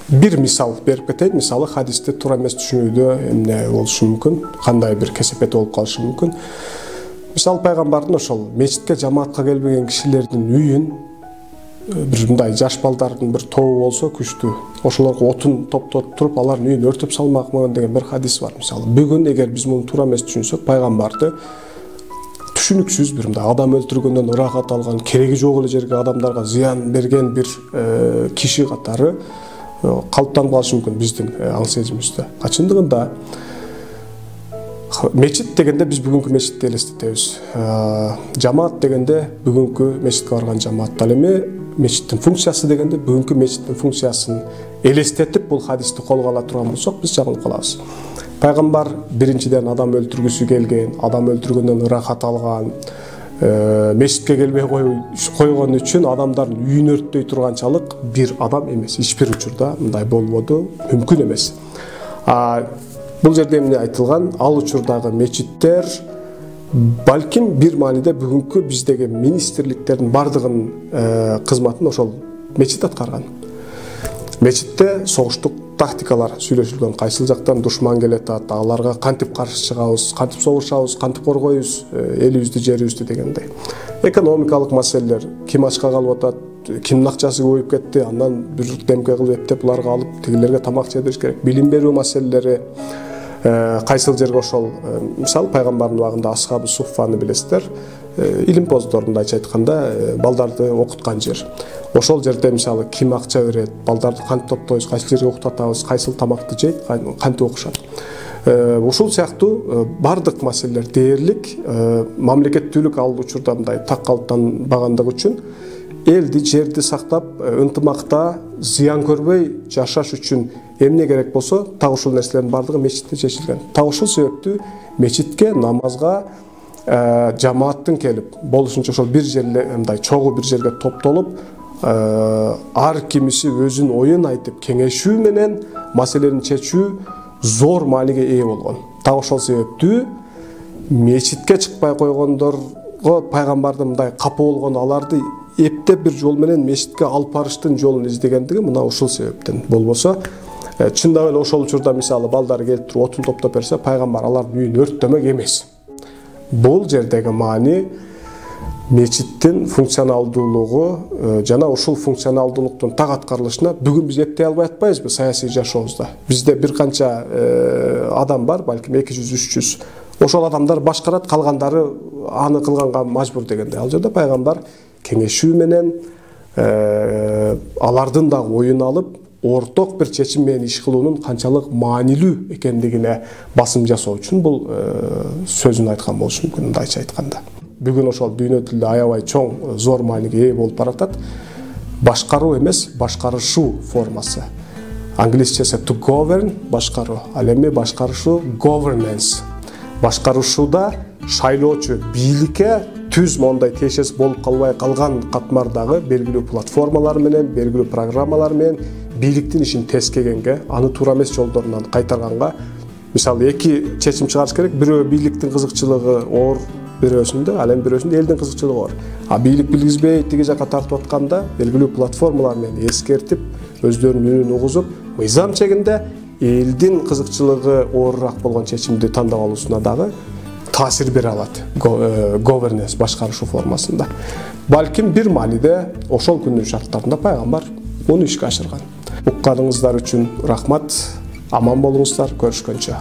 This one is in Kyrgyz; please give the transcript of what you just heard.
Bir misal берип кетейин. Мисалы хадисте туура эмес түшүнүүдө эмне болушу мүмкүн, кандай бир кесепет болуп калышы мүмкүн. Мисалы пайгамбардын ошол мечитке жамаатка келбеген кишилердин үйүн bir мындай жаш балдардын bir тобу болсо күчтүү, ошолорго отун топтоп туруп, алардын үйүн өртөп салмакмын деген bir хадис бар. Мисалы бүгүн эгер биз муну туура эмес түшүнсөк, пайгамбарды түшүнүксүз bir мындай адам өлтүргөндөн ырахат алган, кереги жок эле жерге адамдарга зыян берген bir киши катары калыптанып калышы мүмкүн биздин аң сезимибизде. Чындыгында мечит дегенде биз бүгүнкү мечитти элестетебиз. Жамаат дегенде бүгүнкү мечитке барган жамаат. Ал эми мечиттин функциясы дегенде бүгүнкү мечиттин функциясын элестетип бул хадисти колго ала турган болсок, биз жагылып калабыз. Пайгамбар биринчиден адам өлтүргүсү келген, адам өлтүргөндөн ырахат алган, мечитке келбей койгон үчүн адамдардын үйүн өрттөй турганчалык bir адам эмес. Эч бир учурда мындай болбоду, мүмкүн эмес. Бул жерде эмне айтылган? Ал учурдагы мечиттер балким bir мааниде бүгүнкү биздеги министрликтердин бардыгынын кызматын ошол мечит аткарган. Мечитте согуштук тактикалар сүйлөшүлгөн, кайсыл жактан душман келет, аларга кантип каршы чыгабыз, кантип согушабыз, кантип коргойбуз элибизди, жерибизди дегендей. Экономикалык маселелер, ким ачка калып атат, кимдин акчасы көбөйүп кетти, андан бир демке кылып эптеп буларга алып, тигилерге тамак жедириш керек. Билим берүү маселелери, кайсыл жерге ошол, мисалы пайгамбардын убагында асхабы суффаны билесиздер, илимпоздорунда айтканда балдарды окуткан жер. Ошол жерде мисалы ким акча берет, балдарды кантип топтойбуз, кайсыл жерге уктатабыз, кайсыл тамакты жейт, кантип окушат. Ушул сыяктуу бардык маселелер дээрлик, мамлекеттүүлүк ал учурда мындай так калыптанбагандыгы үчүн элди, жерди сактап, ынтымакта зыян көрбөй жашаш үчүн эмне керек болсо, так ушул нерселердин бардыгы мечитте чечилген. Так ушул себептүү мечитке, намазга жамааттын келип, болушунча ошол бир жерге, мындай чогуу бир жерге топтолуп, ар кимиси өзүнүн оюн айтып, кеңешүү менен маселени чечүү зор мааниге ээ болгон. Так ошол себептүү мечитке чыкпай койгондорго пайгамбардын мындай капа болгон, аларды эптеп бир жол менен мечитке алып барыштын жолун издегендиги мына ушул себептен. Болбосо чындап эле ошол учурда мисалы балдар келип туруп отун топтоп берсе, пайгамбар алардын үйүн өрттөмөк эмес. Бул жердеги маани мечиттин функционалдуулугу жана ушул функционалдуулуктун так аткарылышына бүгүн биз эптей албай атпайбызбы саясий жашообузда. Бизде бир канча адам бар, балким 200-300. Ошол адамдар башкарат, калгандары аны кылганга мажбур дегенде. Ал жерде пайгамбар кеңешүү менен алардын да оюн алып, орток бир чечим менен иш кылуунун канчалык маанилүү экендигине басым жасоо үчүн бул сөзүн айткан болушу мүмкүн, мындайча айтканда. Бүгүн ошол дүйнө тилде аябай чоң, зор мааниге ээ болуп баратат. Башкаруу эмес, башкарышуу формасы. Англисчеси to govern, башкаруу. Ал эми башкарышуу governance. Башкарышууда шайлоочу бийликке түз мондай тиешеси болуп калбай калган катмардагы белгилүү платформалар менен, белгилүү программалар менен бийликтин ишин тескегенге, аны туура эмес жолдорунан кайтарганга, мисалы эки чечим чыгарыш керек. Бирөө бийликтин кызыкчылыгы оор бирөөсүндө, ал эми бирөөсүндө элдин кызыкчылыгы бар. Бийлик билгизбей тиги жака тартып атканда белгилүү платформалар менен эскертип, өздөрүнүн үнүн угузуп, мыйзам чегинде элдин кызыкчылыгы оорураак болгон чечимди тандап алуусуна дагы таасир бере алат. Governance, башкарышуу формасында. Балким бир мааниде ошол күндүн шарттарында пайгамбар муну ишке ашырган. Укканыңыздар үчүн рахмат. Аман болуңуздар, көрүшкөнчө.